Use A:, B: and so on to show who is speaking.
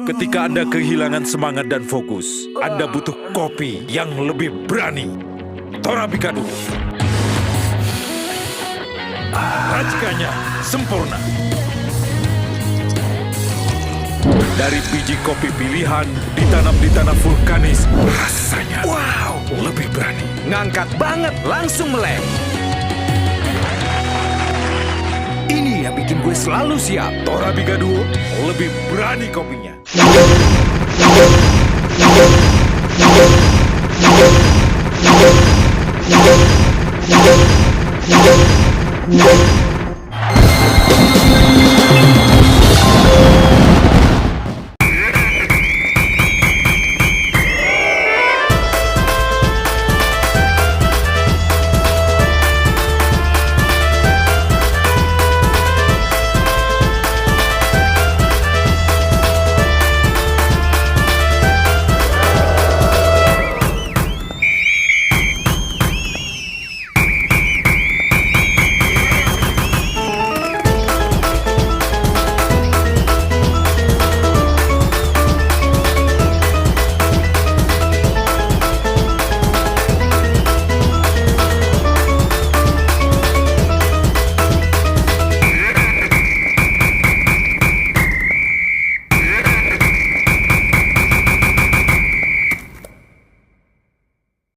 A: Ketika Anda kehilangan semangat dan fokus, Anda butuh kopi yang lebih berani. Torabika dulu. Racikannya sempurna. Dari biji kopi pilihan, ditanam di tanah vulkanis, rasanya wow, lebih berani.
B: Ngangkat banget, langsung melek. Ini yang bikin gue selalu siap.
A: Torabika Duo lebih berani kopinya.